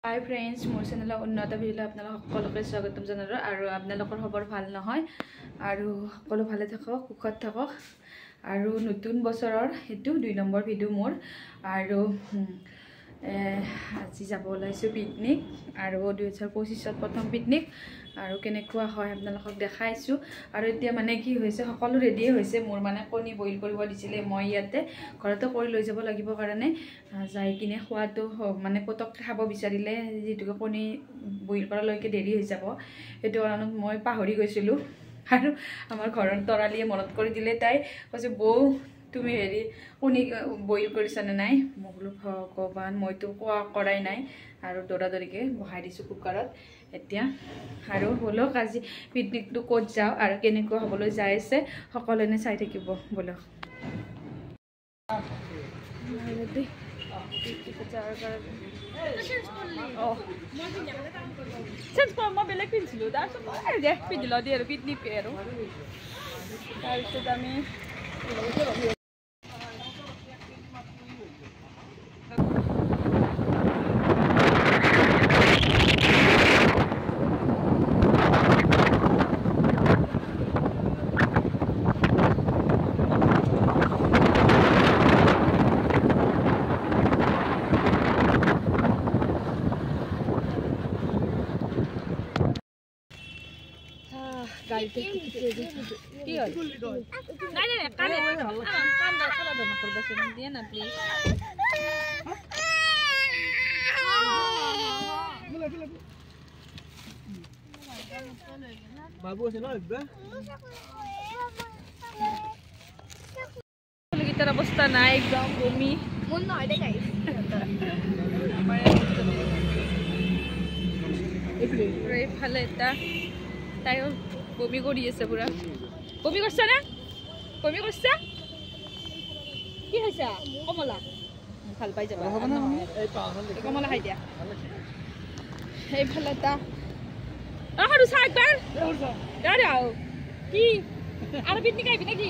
হাই friends, মোৰ চেনেলৰ উন্নত ভিডিঅ'লৈ আপোনালোক সকলোকে স্বাগতম জনালোঁ। আৰু আপোনালোকৰ খবৰ ভাল নহয় আৰু সকলো ভালে থাকক, সুখত থাকক। আৰু নতুন বছৰৰ সেইটো 2 নম্বৰ ভিডিঅ' মোৰ। আৰু আজি যাব ওলাইছোঁ পিকনিক, আৰু 2025ত প্ৰথম পিকনিক। আৰু কেনেকুৱা হয় আপোনালোকক দেখাইছোঁ। আৰু এতিয়া মানে কি হৈছে, সকলো ৰেডিয়ে হৈছে। মোৰ মানে কণী বইল কৰিব দিছিলে, মই ইয়াতে ঘৰতে কৰি লৈ যাব লাগিব কাৰণে যাই কিনে খোৱাটো মানে পটককৈ খাব বিচাৰিলে যিহেতুকে কণী বইল কৰালৈকে দেৰি হৈ যাব, সেইটো কাৰণত মই পাহৰি গৈছিলোঁ। আৰু আমাৰ ঘৰৰ তৰালীয়ে মনত কৰি দিলে। তাই কৈছে, বৌ তুমি কণী বইল কৰিছানে নাই? মই বোলো ভগৱান, মইতো কৰাই নাই। আৰু দৌৰাদৌৰিকৈ বহাই দিছোঁ কুকাৰত এতিয়া। আৰু ব'লক আজি পিকনিকটো ক'ত যাওঁ আৰু কেনেকুৱা হ'বলৈ যাই আছে সকলোৱে চাই থাকিব ব'লক। মই বেলেগ পিন্ধিছিলোঁ, তাৰপিছত পিন্ধি লওঁ দেই আৰু পিকনিক আৰু তাৰপিছত আমি গাড়িতে কি হয়? নাই নাই কানে কান দাখলা দনা করবাছেন দিয়ে না প্লিজ। বাবু আছে না একবা গিটার অবস্থা নাই, একদম বমি মন নয় দে গাইস। আমার এইফালে এটা তাইও বমি কৰি আছে পুৰা। বমি কৰিছা না? বমি কৰিছা? কি হৈছে? কমলা ভাল পাই যাবা, কমলা খাই দিয়া। এইফালে এটা সৰু চাহ একবাৰ কি আৰু পিকনিক আহিবি নেকি?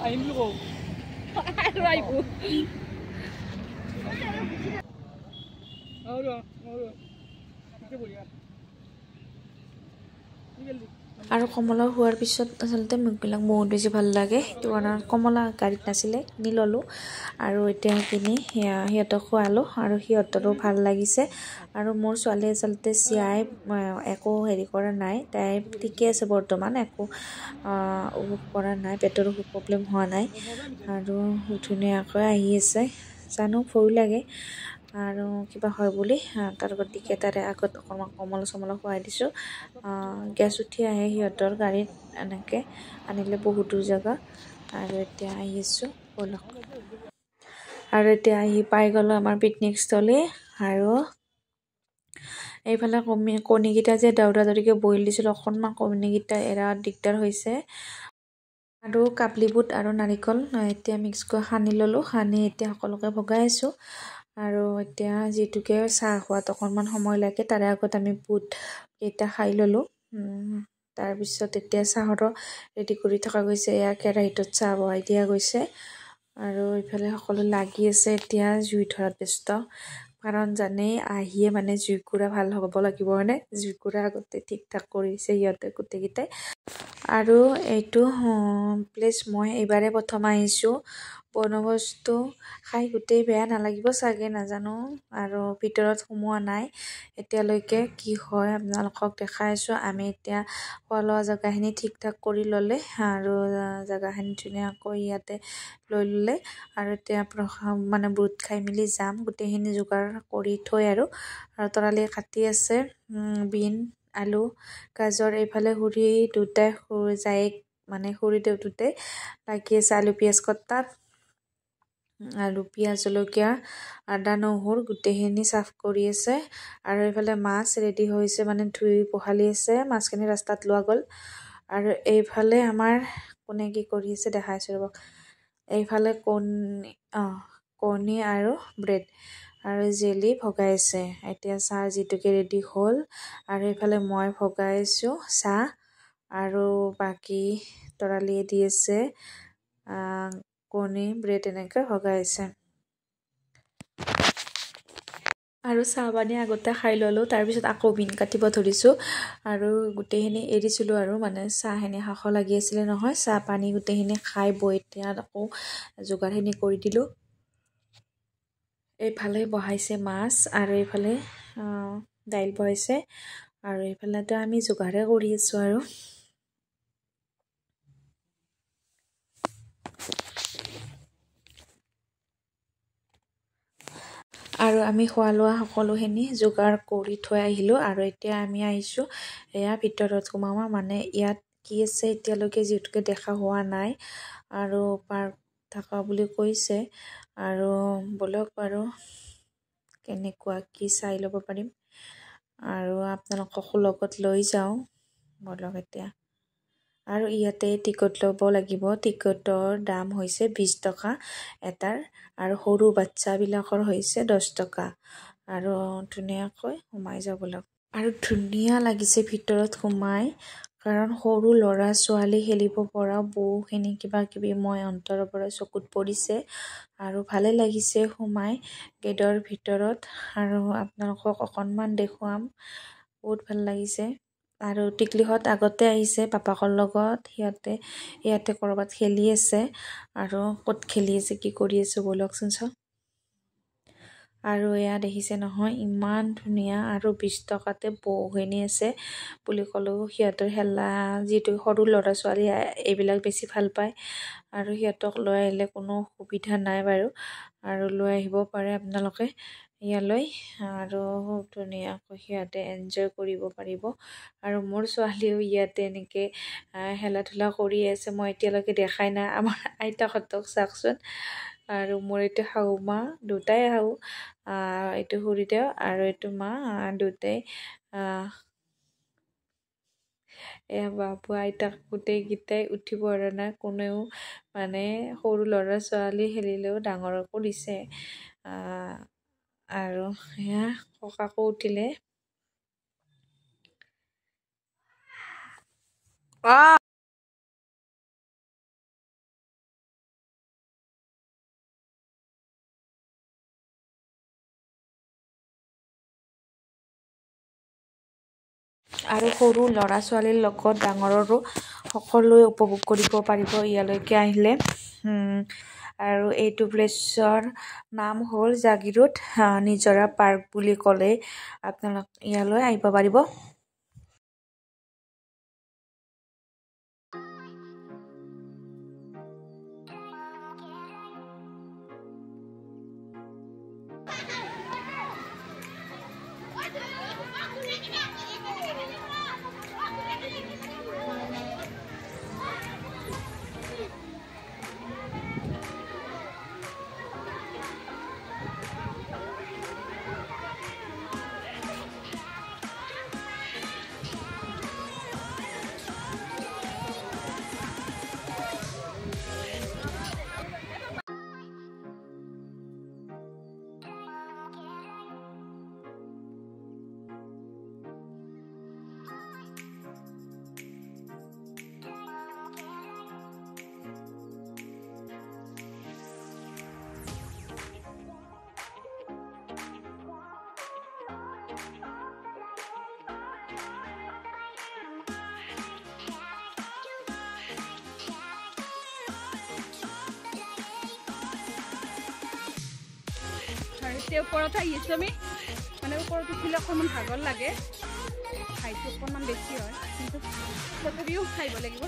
আহিম বুলি কওঁ আৰু আহিব। আৰু কমলা হোৱাৰ পিছত আচলতে মোকবিলাক বহুত বেছি ভাল লাগে, সেইটো কাৰণত কমলা গাড়ীত নাছিলে কিনি ল'লোঁ। আৰু এতিয়া কিনি সিহঁতক খোৱালোঁ আৰু সিহঁতৰো ভাল লাগিছে। আৰু মোৰ ছোৱালী আচলতে চিয়াই একো কৰা নাই, তাই ঠিকে আছে বৰ্তমান, একো অসুখ কৰা নাই, পেটৰ অসুখ প্ৰব্লেম হোৱা নাই আৰু ধুনীয়াকৈ আহি আছে। জানো ভয় লাগে আৰু কিবা হয় বুলি, তাৰ গতিকে তাৰে আগত অকণমান কমলা চমলা খুৱাই দিছোঁ। গেছ উঠি আহে সিহঁতৰ গাড়ীত, এনেকৈ আনিলে বহুত দূৰ জেগা। আৰু এতিয়া আহিছোঁ ব'লক। আৰু এতিয়া আহি পাই গ'লোঁ আমাৰ পিকনিক স্থলী। আৰু এইফালে কণীকেইটা যে দৌৰাদৌৰিকৈ বইল দিছিলোঁ, অকণমান কণীকেইটা এৰা দিগদাৰ হৈছে। আৰু কাবলি বুট আৰু নাৰিকল এতিয়া মিক্স কৰি সানি ল'লোঁ, সানি এতিয়া সকলোকে ভগাই আছোঁ। আৰু এতিয়া যিহেতুকে চাহ খোৱাত অকণমান সময় লাগে, তাৰে আগত আমি বুটকেইটা খাই ল'লোঁ। তাৰপিছত এতিয়া চাহৰো ৰেডি কৰি থকা গৈছে, এয়া কেৰাহীটোত চাহ বহাই দিয়া গৈছে। আৰু ইফালে সকলো লাগি আছে এতিয়া জুই ধৰাত ব্যস্ত, কাৰণ জানেই আহিয়ে মানে জুইকুৰা ভাল হ'ব লাগিব হয়নে? জুইকুৰা আগতে ঠিক ঠাক কৰিছে সিহঁতে গোটেইকেইটাই। আৰু এইটো প্লেচ মই এইবাৰে প্ৰথম আহিছোঁ। বনভোজটো খাই গোটেই বেয়া নালাগিব চাগে, নাজানো, আৰু ভিতৰত সোমোৱা নাই এতিয়ালৈকে, কি হয় আপোনালোকক দেখাই আছোঁ। আমি এতিয়া খোৱা লোৱা জেগাখিনি ঠিক ঠাক কৰি ল'লে আৰু জেগাখিনি ধুনীয়াকৈ ইয়াতে লৈ ল'লে। আৰু এতিয়া মানে বুট খাই মেলি যাম, গোটেইখিনি যোগাৰ কৰি থৈ। আৰু তৰালীয়ে কাটি আছে বিন, আলু, গাজৰ, এইফালে খুৰী দুটাই যায় মানে খুৰী দুটাই লাগি আছে আলু পিঁয়াজ কটাত। আৰু পিঁয়াজ জলকীয়া আদা নহৰু গোটেইখিনি চাফ কৰি আছে। আৰু এইফালে মাছ ৰেডি হৈছে, মানে ধুই পখালি আছে, মাছখিনি ৰাস্তাত লোৱা গ'ল। আৰু এইফালে আমাৰ কোনে কি কৰি আছে দেখাইছোঁ ৰ'ব। এইফালে কণী আৰু ব্ৰেড আৰু জেলি ভগাই আছে। এতিয়া চাহ যিটোকে ৰেডি হ'ল, আৰু এইফালে মই ভগাই আছোঁ চাহ, আৰু বাকী তৰালীয়ে দি আছে কণী ব্ৰেড এনেকৈ ভগাই আছে। আৰু চাহ পানী আগতে খাই ল'লোঁ, তাৰপিছত আকৌ বিন কাটিব ধৰিছোঁ আৰু গোটেইখিনি এৰিছিলোঁ আৰু মানে চাহখিনি খাব লাগি আছিলে নহয়, চাহ পানী গোটেইখিনি খাই বৈ এতিয়া আকৌ যোগাৰখিনি কৰি দিলোঁ। এইফালে বহাইছে মাছ আৰু এইফালে দাইল বহাইছে আৰু এইফালেতো আমি যোগাৰে কৰি আছোঁ আৰু আমি খোৱা লোৱা সকলোখিনি যোগাৰ কৰি থৈ আহিলোঁ আৰু এতিয়া আমি আহিছোঁ এয়া ভিতৰত সোমাম, মানে ইয়াত কি আছে এতিয়ালৈকে যিহেতুকে দেখা হোৱা নাই আৰু পাৰ্ক থকা বুলি কৈছে আৰু বলক বাৰু কেনেকুৱা কি চাই ল'ব পাৰিম আৰু আপোনালোকক লগত লৈ যাওঁ বলক এতিয়া। আৰু ইয়াতে টিকট ল'ব লাগিব, টিকটৰ দাম হৈছে 20 টকা এটাৰ আৰু সৰু বাচ্চাবিলাকৰ হৈছে 10 টকা আৰু ধুনীয়াকৈ সোমাই যাব বলক। আৰু ধুনীয়া লাগিছে ভিতৰত সোমাই, কাৰণ সৰু ল'ৰা ছোৱালী খেলিব পৰা বহুখিনি কিবা কিবি মই অন্তৰৰ পৰা চকুত পৰিছে আৰু ভালে লাগিছে সোমাই গেটৰ ভিতৰত আৰু আপোনালোকক অকণমান দেখুৱাম, বহুত ভাল লাগিছে। আৰু টিকলিহঁত আগতে আহিছে পাপাকৰ লগত, ইয়াতে ক'ৰবাত খেলি আছে আৰু ক'ত খেলি আছে কি কৰি আছে ব'লকচোন চাওঁ। আৰু এয়া দেখিছে নহয় ইমান ধুনীয়া আৰু 20 টকাতে বহুখিনি আছে বুলি ক'লেও সিহঁতৰ খেলা, যিটো সৰু ল'ৰা ছোৱালী এইবিলাক বেছি ভাল পায় আৰু সিহঁতক লৈ আহিলে কোনো অসুবিধা নাই বাৰু আৰু লৈ আহিব পাৰে আপোনালোকে ইয়ালৈ আৰু ধুনীয়াকৈ সিহঁতে এনজয় কৰিব পাৰিব। আৰু মোৰ ছোৱালীও ইয়াতে এনেকৈ খেলা ধূলা কৰি আছে, মই এতিয়ালৈকে দেখাই নাই। আমাৰ আইতাহঁতক চাওকচোন, আৰু মোৰ এইটো শাহু মা, দুটাই শাহু, এইটো খুৰীদেউ আৰু এইটো মা, দুটাই এয়া বাবু আইতাক গোটেইকেইটাই উঠিব পৰা নাই কোনেও, মানে সৰু ল'ৰা ছোৱালী খেলিলেও ডাঙৰকো দিছে আৰু সেয়া ককাকো উঠিলে। আৰু সৰু ল'ৰা ছোৱালীৰ লগত ডাঙৰৰো সকলোৱে উপভোগ কৰিব পাৰিব ইয়ালৈকে আহিলে। আৰু এইটো প্লেচৰ নাম হ'ল জাগিৰোড নিজৰা পাৰ্ক বুলি ক'লে আপোনালোক ইয়ালৈ আহিব পাৰিব। এতিয়া ওপৰত আহিছোঁ আমি, মানে ওপৰত উঠিলে অকণমান ভাগৰ লাগে, হাইটটো অকণমান বেছি হয় কিন্তু তথাপিও খাইব লাগিব।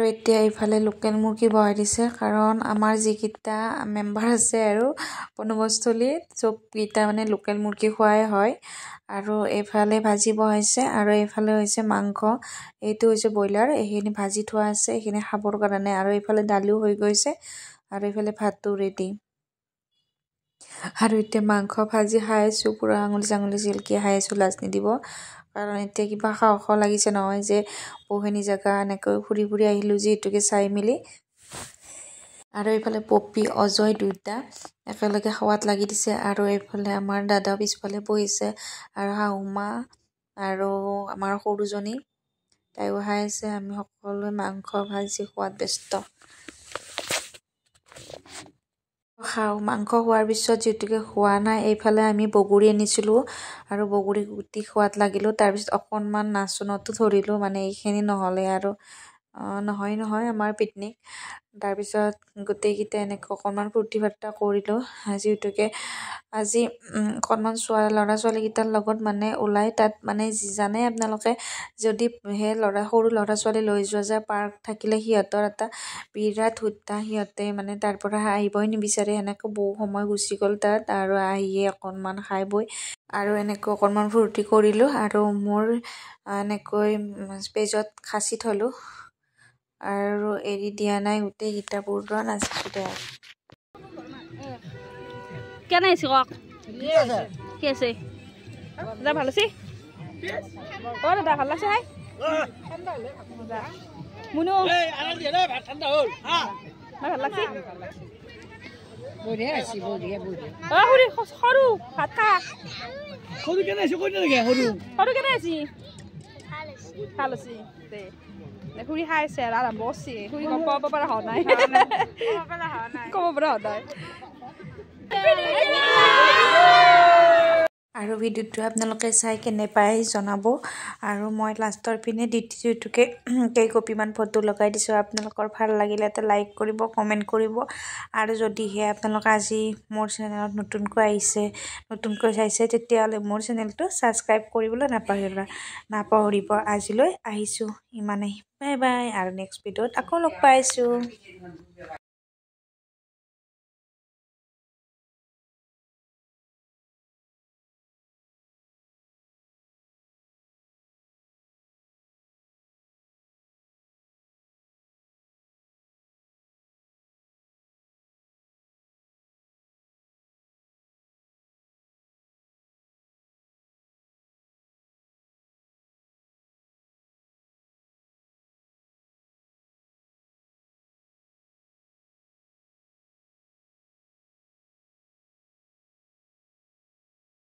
এতিয়া এইফালে লোকেল মুৰ্গী বহাই দিছে কাৰণ আমাৰ যিকেইটা মেম্বাৰ আছে আৰু বনভোজস্থলীত চবকেইটা মানে লোকেল মুৰ্গী খোৱাই হয় আৰু এইফালে ভাজি বহাইছে আৰু এইফালে হৈছে মাংস এইটো হৈছে ব্ৰইলাৰ এইখিনি ভাজি থোৱা আছে এইখিনি খাবৰ কাৰণে আৰু এইফালে দালিও হৈ গৈছে আৰু এইফালে ভাতটো ৰেডি আৰু এতিয়া মাংস ভাজি খাই আছোঁ পুৰা আঙুলি চাঙুলি চিলকি খাই আছোঁ লাজ নিদিব কাৰণ এতিয়া কিবা খাওঁ খাওঁ লাগিছে নহয় যে বহুখিনি জেগা এনেকৈ ফুৰি ফুৰি আহিলোঁ যিহেতুকে চাই মেলি আৰু এইফালে পপি অজয় দুটা একেলগে খোৱাত লাগি দিছে আৰু এইফালে আমাৰ দাদা পিছফালে বহিছে আৰু শাহুমা আৰু আমাৰ সৰুজনী তাইও খাই আছে আমি সকলোৱে মাংস ভাজি খোৱাত ব্যস্ত খাওঁ মাংস খোৱাৰ পিছত যিহেতুকে খোৱা নাই এইফালে আমি বগৰী আনিছিলোঁ আৰু বগৰী গুটি খোৱাত লাগিলোঁ তাৰপিছত অকণমান নাচনতো ধৰিলোঁ মানে এইখিনি নহ'লে আৰু নহয় আমাৰ পিকনিক তাৰপিছত গোটেইকেইটা এনেকৈ অকণমান ফূৰ্তি ফাৰ্তা কৰিলোঁ যিহেতুকে আজি অকণমান ল'ৰা ছোৱালীকেইটাৰ লগত মানে ওলাই তাত মানে জানে আপোনালোকে যদি সেই সৰু ল'ৰা ছোৱালী লৈ যোৱা যায় পাৰ্ক থাকিলে সিহঁতৰ এটা বিৰাট সুদ্ধা সিহঁতে মানে তাৰ পৰা আহিবই নিবিচাৰে এনেকৈ বহু সময় গুচি গ'ল তাত আৰু আহিয়ে অকণমান খাই বৈ আৰু এনেকৈ অকণমান ফূৰ্তি কৰিলোঁ আৰু মোৰ এনেকৈ পেজত সাঁচি থলোঁ আৰু এৰি দিয়া নাই গোটেইকেইটা পুৰা নাচিছোঁ দে কেনে আছে কক কি আছে যা ভাল আছে অ দাদা ভাল লাগছে হাই মুনু ভাল লাগছে সৰু ভাত খা সৰু কেনে আছে সৰু কেনে আছে ভাল আছে দে খুৰী খাই আছে আৰু আৰম্ভ কৰিছে খুৰী গম পাব পৰা হোৱা নাই ক'ব পৰা হোৱা নাই আৰু ভিডিঅ'টো আপোনালোকে চাই কেনে পাই জনাব আৰু মই লাষ্টৰ পিনে দ্বিতীয়টোকে কেইকপিমান ফটো লগাই দিছোঁ আপোনালোকৰ ভাল লাগিলে এটা লাইক কৰিব কমেণ্ট কৰিব আৰু যদিহে আপোনালোকে আজি মোৰ চেনেলত নতুনকৈ চাইছে তেতিয়াহ'লে মোৰ চেনেলটো ছাবস্ক্ৰাইব কৰিবলৈ নাপাহৰিব আজিলৈ আহিছোঁ ইমানেই বাই বাই আৰু নেক্সট ভিডিঅ'ত আকৌ লগ পাইছোঁ